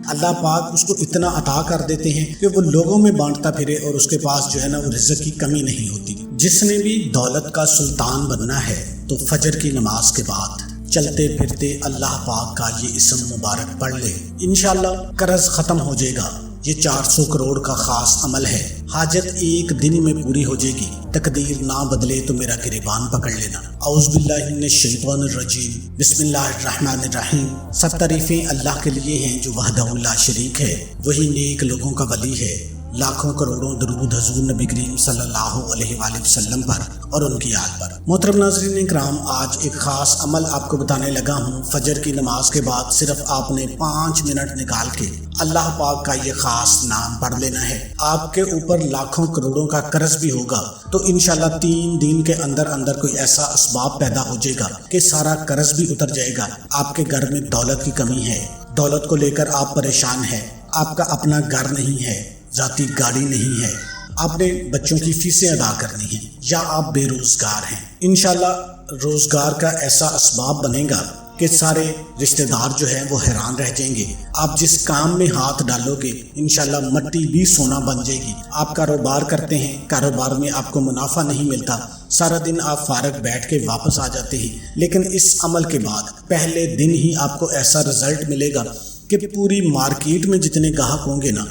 اللہ پاک اس کو اتنا عطا کر دیتے ہیں کہ وہ لوگوں میں بانٹتا پھرے اور اس کے پاس جو ہے نا وہ رزق کی کمی نہیں ہوتی۔ جس نے بھی دولت کا سلطان بننا ہے تو فجر کی نماز کے بعد چلتے پھرتے اللہ پاک کا یہ اسم مبارک پڑھ لے، انشاءاللہ قرض ختم ہو جائے گا۔ یہ 400 کروڑ کا خاص عمل ہے، حاجت ایک دن میں پوری ہو جائے گی۔ تقدیر نہ بدلے تو میرا گریبان پکڑ لینا۔ اعوذ باللہ من الشیطان الرجیم، بسم اللہ الرحمن الرحیم۔ سب تعریفیں اللہ کے لیے ہیں جو وحدہ لا شریک ہے، وہی نیک لوگوں کا ولی ہے۔ لاکھوں کروڑوں درود حضور نبی کریم صلی اللہ علیہ وآلہ وسلم پر اور ان کی آل پر۔ محترم ناظرین کرام، آج ایک خاص عمل آپ کو بتانے لگا ہوں۔ فجر کی نماز کے بعد صرف آپ نے 5 منٹ نکال کے اللہ پاک کا یہ خاص نام پڑھ لینا ہے۔ آپ کے اوپر لاکھوں کروڑوں کا قرض بھی ہوگا تو انشاءاللہ 3 دن کے اندر اندر کوئی ایسا اسباب پیدا ہو جائے گا کہ سارا قرض بھی اتر جائے گا۔ آپ کے گھر میں دولت کی کمی ہے، دولت کو لے کر آپ پریشان ہیں، آپ کا اپنا گھر نہیں ہے، ذاتی گاڑی نہیں ہے، آپ نے بچوں کی فیسیں ادا کرنی ہیں، یا آپ بے روزگار ہیں، انشاءاللہ روزگار کا ایسا اسباب بنے گا کہ سارے رشتہ دار جو ہیں وہ حیران رہ جائیں گے۔ آپ جس کام میں ہاتھ ڈالو گے انشاءاللہ مٹی بھی سونا بن جائے گی۔ آپ کاروبار کرتے ہیں، کاروبار میں آپ کو منافع نہیں ملتا، سارا دن آپ فارغ بیٹھ کے واپس آ جاتے ہیں، لیکن اس عمل کے بعد پہلے دن ہی آپ کو ایسا رزلٹ ملے گا کہ پوری مارکیٹ میں جتنے گاہک ہوں گے نا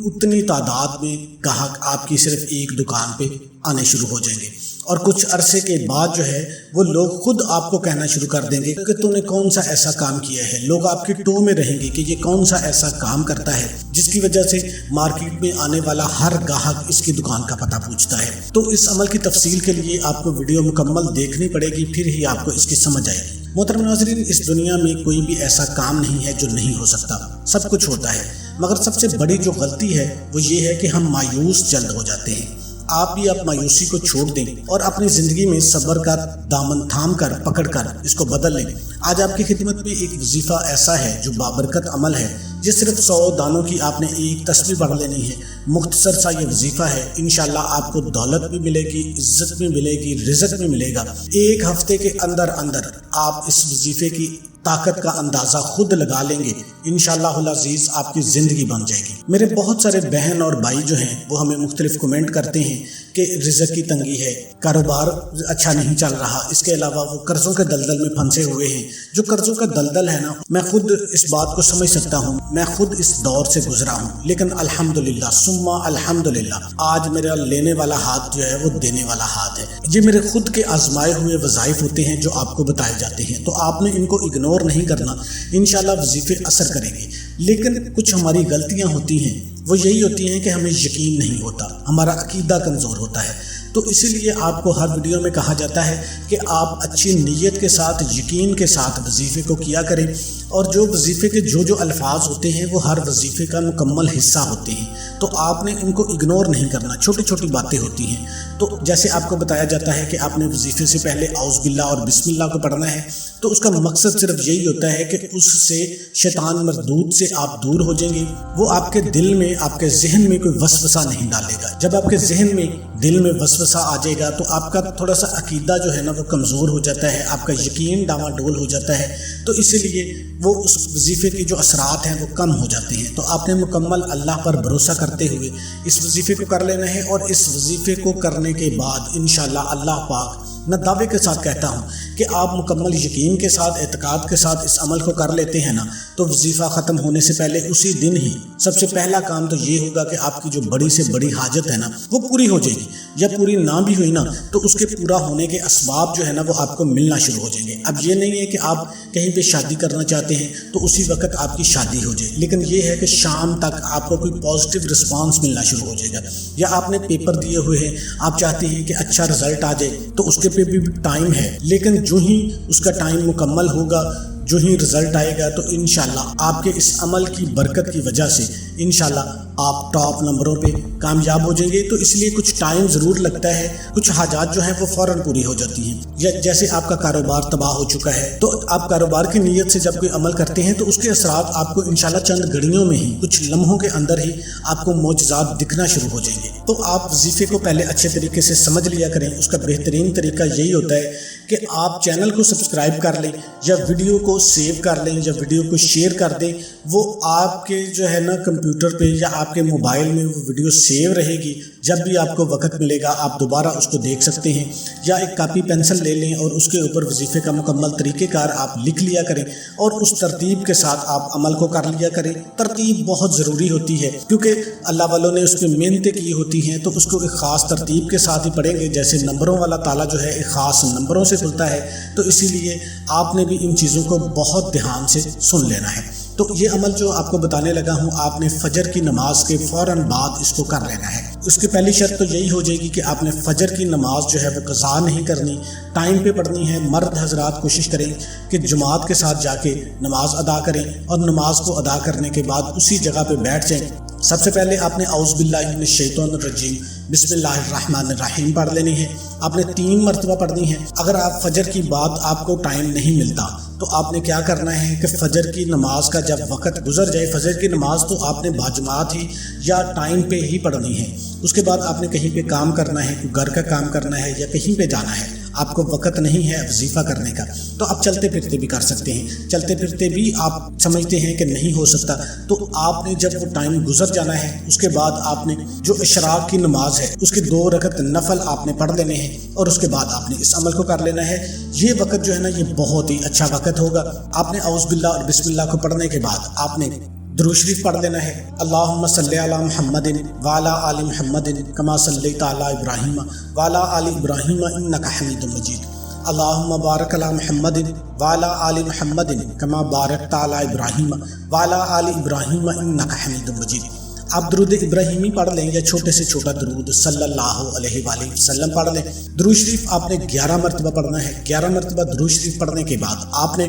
اتنی تعداد میں گاہک آپ کی صرف ایک دکان پہ آنے شروع ہو جائیں گے، اور کچھ عرصے کے بعد جو ہے وہ لوگ خود آپ کو کہنا شروع کر دیں گے کہ تو نے کون سا ایسا کام کیا ہے۔ لوگ آپ کی ٹو میں رہیں گے کہ یہ کون سا ایسا کام کرتا ہے جس کی وجہ سے مارکیٹ میں آنے والا ہر گاہک اس کی دکان کا پتہ پوچھتا ہے۔ تو اس عمل کی تفصیل کے لیے آپ کو ویڈیو مکمل دیکھنی پڑے گی، پھر ہی آپ کو اس کی سمجھ آئے گی۔ محترم ناظرین، اس دنیا میں کوئی بھی ایسا کام نہیں ہے جو نہیں ہو سکتا، سب کچھ ہوتا ہے، مگر سب سے بڑی جو غلطی ہے وہ یہ ہے کہ ہم مایوس جلد ہو جاتے ہیں۔ آپ بھی آپ مایوسی کو چھوڑ دیں اور اپنی زندگی میں صبر کا دامن تھام کر پکڑ کر اس کو بدل لیں۔ آج آپ کی خدمت میں ایک وظیفہ ایسا ہے جو بابرکت عمل ہے، جس صرف 100 دانوں کی آپ نے ایک تسبیح پڑھ لینی ہے۔ مختصر سا یہ وظیفہ ہے، انشاءاللہ آپ کو دولت بھی ملے گی، عزت بھی ملے گی، رزق بھی ملے گا۔ ایک ہفتے کے اندر اندر آپ اس وظیفے کی طاقت کا اندازہ خود لگا لیں گے، انشاءاللہ العزیز آپ کی زندگی بن جائے گی۔ میرے بہت سارے بہن اور بھائی جو ہیں وہ ہمیں مختلف کمنٹ کرتے ہیں کہ رزق کی تنگی ہے، کاروبار اچھا نہیں چل رہا، اس کے علاوہ وہ قرضوں کے دلدل میں پھنسے ہوئے ہیں۔ جو قرضوں کا دلدل ہے نا، میں خود اس بات کو سمجھ سکتا ہوں، میں خود اس دور سے گزرا ہوں، لیکن الحمدللہ ثم الحمدللہ آج میرا لینے والا ہاتھ جو ہے وہ دینے والا ہاتھ ہے۔ یہ میرے خود کے آزمائے ہوئے وظائف ہوتے ہیں جو آپ کو بتائے جاتے ہیں، تو آپ نے ان کو اگنور نہیں کرنا، انشاءاللہ وظیفے اثر کریں گے۔ لیکن کچھ ہماری غلطیاں ہوتی ہیں، وہ یہی ہوتی ہیں کہ ہمیں یقین نہیں ہوتا، ہمارا عقیدہ کمزور ہوتا ہے۔ تو اسی لیے آپ کو ہر ویڈیو میں کہا جاتا ہے کہ آپ اچھی نیت کے ساتھ، یقین کے ساتھ وظیفے کو کیا کریں، اور جو وظیفے کے جو الفاظ ہوتے ہیں وہ ہر وظیفے کا مکمل حصہ ہوتے ہیں، تو آپ نے ان کو اگنور نہیں کرنا۔ چھوٹی چھوٹی باتیں ہوتی ہیں، تو جیسے آپ کو بتایا جاتا ہے کہ آپ نے وظیفے سے پہلے اعوذ باللہ اور بسم اللہ کو پڑھنا ہے، تو اس کا مقصد صرف یہی ہوتا ہے کہ اس سے شیطان مردود سے آپ دور ہو جائیں گے۔ وہ آپ کے دل میں، آپ کے ذہن میں کوئی وسوسہ نہیں ڈالے گا۔ جب آپ کے ذہن میں، دل میں وسوسہ آ جائے گا تو آپ کا تھوڑا سا عقیدہ جو ہے نا وہ کمزور ہو جاتا ہے، آپ کا یقین ڈاواں ڈول ہو جاتا ہے، تو اسی لیے وہ اس وظیفے کے جو اثرات ہیں وہ کم ہو جاتے ہیں۔ تو آپ نے مکمل اللہ پر بھروسہ کرتے ہوئے اس وظیفے کو کر لینا ہے، اور اس وظیفے کو کرنے کے بعد انشاءاللہ اللہ پاک، میں دعوے کے ساتھ کہتا ہوں کہ آپ مکمل یقین کے ساتھ، اعتقاد کے ساتھ اس عمل کو کر لیتے ہیں نا، تو وظیفہ ختم ہونے سے پہلے اسی دن ہی سب سے پہلا کام تو یہ ہوگا کہ آپ کی جو بڑی سے بڑی حاجت ہے نا وہ پوری ہو جائے گی، یا پوری نہ بھی ہوئی نا تو اس کے پورا ہونے کے اسباب جو ہے نا وہ آپ کو ملنا شروع ہو جائیں گے۔ اب یہ نہیں ہے کہ آپ کہیں پہ شادی کرنا چاہتے ہیں تو اسی وقت آپ کی شادی ہو جائے، لیکن یہ ہے کہ شام تک آپ کو کوئی پازیٹیو رسپانس ملنا شروع ہو جائے گا۔ یا آپ نے پیپر دیے ہوئے ہیں، آپ چاہتے ہیں کہ اچھا رزلٹ آ جائے، تو اس کے پہ بھی ٹائم ہے، لیکن جو ہی اس کا ٹائم مکمل ہوگا، جو ہی رزلٹ آئے گا، تو انشاءاللہ آپ کے اس عمل کی برکت کی وجہ سے انشاءاللہ آپ ٹاپ نمبروں پہ کامیاب ہو جائیں گے۔ تو اس لیے کچھ ٹائم ضرور لگتا ہے، کچھ حاجات جو ہیں وہ فوراً پوری ہو جاتی ہیں۔ یا جیسے آپ کا کاروبار تباہ ہو چکا ہے، تو آپ کاروبار کی نیت سے جب کوئی عمل کرتے ہیں تو اس کے اثرات آپ کو انشاءاللہ چند گھڑیوں میں ہی، کچھ لمحوں کے اندر ہی آپ کو معجزات دکھنا شروع ہو جائیں گے۔ تو آپ وظیفے کو پہلے اچھے طریقے سے سمجھ لیا کریں۔ اس کا بہترین طریقہ یہی ہوتا ہے کہ آپ چینل کو سبسکرائب کر لیں، یا ویڈیو کو سیو کر لیں یا ویڈیو کو شیئر کر دیں، وہ آپ کے جو ہے نا کمپیوٹر پہ یا آپ کے موبائل میں وہ ویڈیو سیو رہے گی۔ جب بھی آپ کو وقت ملے گا آپ دوبارہ اس کو دیکھ سکتے ہیں، یا ایک کاپی پینسل لے لیں اور اس کے اوپر وظیفے کا مکمل طریقہ کار آپ لکھ لیا کریں اور اس ترتیب کے ساتھ آپ عمل کو کر لیا کریں۔ ترتیب بہت ضروری ہوتی ہے کیونکہ اللہ والوں نے اس پہ محنتیں کی ہوتی ہیں، تو اس کو ایک خاص ترتیب کے ساتھ ہی پڑھیں گے۔ جیسے نمبروں والا تالا جو ہے ایک خاص نمبروں سے کھلتا ہے، تو اسی لیے آپ نے بھی ان چیزوں کو بہت دھیان سے سن لینا ہے۔ تو یہ عمل جو آپ کو بتانے لگا ہوں، آپ نے فجر کی نماز کے فوراً بعد اس کو کر لینا ہے۔ اس کی پہلی شرط تو یہی ہو جائے گی کہ آپ نے فجر کی نماز جو ہے وہ قضا نہیں کرنی، ٹائم پہ پڑھنی ہے۔ مرد حضرات کوشش کریں کہ جماعت کے ساتھ جا کے نماز ادا کریں اور نماز کو ادا کرنے کے بعد اسی جگہ پہ بیٹھ جائیں۔ سب سے پہلے آپ نے اعوذ باللہ من الشیطان الرجیم بسم اللہ الرحمن الرحیم پڑھ لینی ہے۔ آپ نے 3 مرتبہ پڑھنی ہے۔ اگر آپ فجر کی بعد آپ کو ٹائم نہیں ملتا تو آپ نے کیا کرنا ہے کہ فجر کی نماز کا جب وقت گزر جائے، فجر کی نماز تو آپ نے باجماعت ہی یا ٹائم پہ ہی پڑھنی ہے۔ اس کے بعد آپ نے کہیں پہ کام کرنا ہے، کوئی گھر کا کام کرنا ہے یا کہیں پہ جانا ہے، آپ کو وقت نہیں ہے وظیفہ کرنے کا، تو آپ چلتے پھرتے بھی کر سکتے ہیں۔ چلتے پھرتے بھی آپ سمجھتے ہیں کہ نہیں ہو سکتا، تو آپ نے جب وہ ٹائم گزر جانا ہے، اس کے بعد آپ نے جو اشراق کی نماز ہے اس کے 2 رکعت نفل آپ نے پڑھ لینے ہیں اور اس کے بعد آپ نے اس عمل کو کر لینا ہے۔ یہ وقت جو ہے نا یہ بہت ہی اچھا وقت ہوگا۔ آپ نے اعوذ باللہ اور بسم اللہ کو پڑھنے کے بعد آپ نے درود شریف پڑھ لینا ہے۔ اللہم صلی علی محمد وعلی آل محمد کما صلیت علی ابراہیم وعلی آل ابراہیم انک حمید مجید۔ اللہم بارک علی محمد وعلی آل محمد کما بارکت علی ابراہیم وعلی آل ابراہیم انک حمید مجید۔ آپ درود ابراہیمی پڑھ لیں یا چھوٹے سے چھوٹا درود صلی اللہ علیہ وآلہ وسلم پڑھ لیں۔ درود شریف آپ نے 11 مرتبہ پڑھنا ہے۔ 11 مرتبہ درود شریف پڑھنے کے بعد آپ نے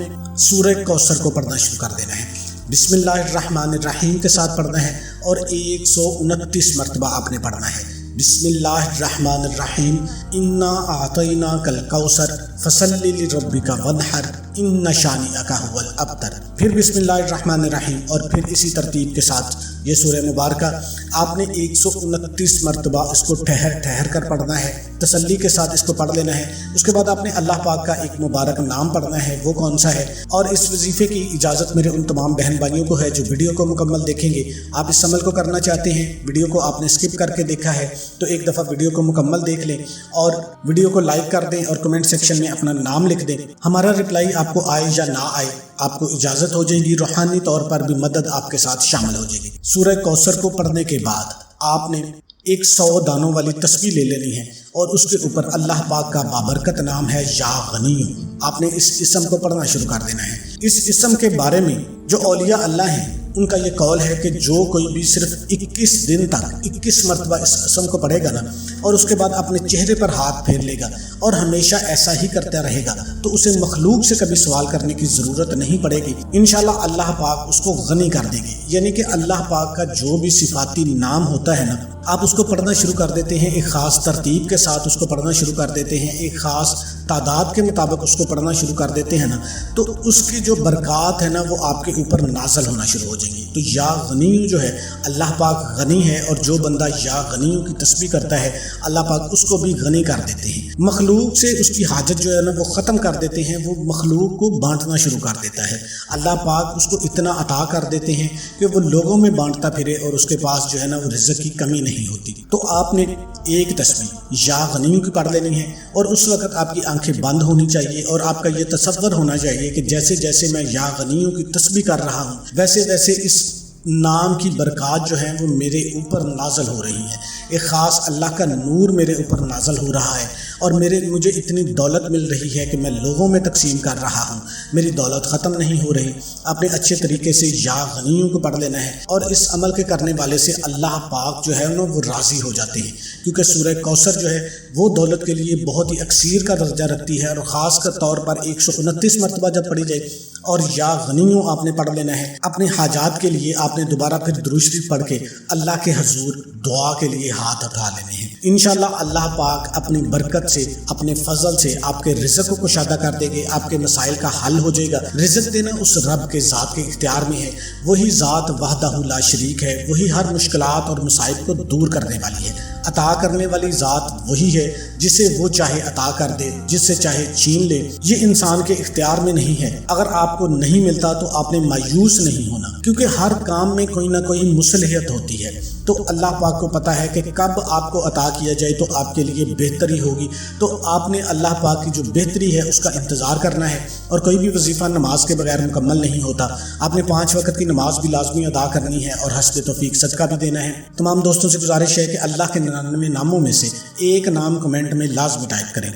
سورہ کوثر کو پڑھنا شروع کر دینا ہے۔ بسم اللہ الرحمن الرحیم کے ساتھ پڑھنا ہے اور 129 مرتبہ آپ نے پڑھنا ہے۔ بسم اللہ الرحمن الرحیم انا اعطیناک الکوثر فصلی لربک وانحر ان شانئک ھو الابتر۔ پھر بسم اللہ الرحمن الرحیم اور پھر اسی ترتیب کے ساتھ یہ سورہ مبارکہ آپ نے 129 مرتبہ اس کو ٹھہر کر پڑھنا ہے، تسلی کے ساتھ اس کو پڑھ لینا ہے۔ اس کے بعد آپ نے اللہ پاک کا ایک مبارک نام پڑھنا ہے، وہ کون سا ہے؟ اور اس وظیفے کی اجازت میرے ان تمام بہن بھائیوں کو ہے جو ویڈیو کو مکمل دیکھیں گے۔ آپ اس عمل کو کرنا چاہتے ہیں، ویڈیو کو آپ نے اسکپ کر کے دیکھا ہے تو ایک دفعہ ویڈیو کو مکمل دیکھ لیں اور ویڈیو کو لائک کر دیں اور کمنٹ سیکشن میں اپنا نام لکھ دیں۔ ہمارا رپلائی آپ کو آئے یا نہ آئے، آپ کو اجازت ہو جائے گی، روحانی طور پر بھی مدد آپ کے ساتھ شامل ہو جائے گی۔ سورہ کوثر کو پڑھنے کے بعد آپ نے 100 دانوں والی تسبیح لے لینی ہے اور اس کے اوپر اللہ پاک کا بابرکت نام ہے یا غنی۔ آپ نے اس اسم کو پڑھنا شروع کر دینا ہے۔ اس اسم کے بارے میں جو اولیاء اللہ ہیں ان کا یہ قول ہے کہ جو کوئی بھی صرف 21 دن تک 21 مرتبہ اس اسم کو پڑھے گا نا اور اس کے بعد اپنے چہرے پر ہاتھ پھیر لے گا اور ہمیشہ ایسا ہی کرتا رہے گا تو اسے مخلوق سے کبھی سوال کرنے کی ضرورت نہیں پڑے گی۔ انشاءاللہ اللہ پاک اس کو غنی کر دے گی، یعنی کہ اللہ پاک کا جو بھی صفاتی نام ہوتا ہے نا، آپ اس کو پڑھنا شروع کر دیتے ہیں، ایک خاص ترتیب کے ساتھ اس کو پڑھنا شروع کر دیتے ہیں، ایک خاص تعداد کے مطابق اس کو پڑھنا شروع کر دیتے ہیں نا، تو اس کی جو برکات ہے نا وہ آپ کے اوپر نازل ہونا شروع ہو جائیں گی۔ تو یا غنی جو ہے، اللہ پاک غنی ہے اور جو بندہ یا غنیوں کی تسبیح کرتا ہے اللہ پاک اس کو بھی غنی کر دیتے ہیں۔ مخلوق سے اس کی حاجت جو ہے نا وہ ختم کر دیتے ہیں، وہ مخلوق کو بانٹنا شروع کر دیتا ہے۔ اللہ پاک اس کو اتنا عطا کر دیتے ہیں کہ وہ لوگوں میں بانٹتا پھرے اور اس کے پاس جو ہے نا وہ رزق کی کمی نہیں ہوتی۔ تو آپ نے ایک تسبیح یا غنیوں کی پڑھ لینی ہے اور اس وقت آپ کی آنکھیں بند ہونی چاہیے اور آپ کا یہ تصور ہونا چاہیے کہ جیسے جیسے میں یا غنیوں کی تسبیح کر رہا ہوں ویسے ویسے اس نام کی برکات جو ہیں وہ میرے اوپر نازل ہو رہی ہیں، ایک خاص اللہ کا نور میرے اوپر نازل ہو رہا ہے اور مجھے اتنی دولت مل رہی ہے کہ میں لوگوں میں تقسیم کر رہا ہوں، میری دولت ختم نہیں ہو رہی۔ آپ نے اچھے طریقے سے یا غنیوں کو پڑھ لینا ہے اور اس عمل کے کرنے والے سے اللہ پاک جو ہے وہ راضی ہو جاتے ہیں، کیونکہ سورہ کوثر جو ہے وہ دولت کے لیے بہت ہی اکثیر کا درجہ رکھتی ہے اور خاص طور پر 129 مرتبہ جب پڑھی جائے اور یا غنیوں آپ نے پڑھ لینا ہے۔ اپنے حاجات کے لیے آپ نے دوبارہ پھر درود شریف پڑھ کے اللہ کے حضور دعا کے لیے ہاتھ اٹھا لینے ہیں۔ انشاءاللہ اللہ پاک اپنی برکت سے، اپنے فضل سے آپ کے رزق کو کشادہ کر دے گے، آپ کے مسائل کا حل ہو جائے گا۔ رزق دینا اس رب کے ذات کے اختیار میں ہے، وہی ذات وحدہ لا شریک ہے، وہی ہر مشکلات اور مصائب کو دور کرنے والی ہے۔ عطا کرنے والی ذات وہی ہے جسے وہ چاہے عطا کر دے، جس سے چاہے چھین لے، یہ انسان کے اختیار میں نہیں ہے۔ اگر آپ کو نہیں ملتا تو آپ نے مایوس نہیں ہونا، کیونکہ ہر کام میں کوئی نہ کوئی مصلحت ہوتی ہے۔ تو اللہ پاک کو پتہ ہے کہ کب آپ کو عطا کیا جائے تو آپ کے لیے بہتری ہوگی، تو آپ نے اللہ پاک کی جو بہتری ہے اس کا انتظار کرنا ہے۔ اور کوئی بھی وظیفہ نماز کے بغیر مکمل نہیں ہوتا، آپ نے 5 وقت کی نماز بھی لازمی ادا کرنی ہے اور حسب توفیق صدقہ بھی دینا ہے۔ تمام دوستوں سے گزارش ہے کہ اللہ کے 99 ناموں میں سے ایک نام کمنٹ میں لازمی ٹائپ کریں۔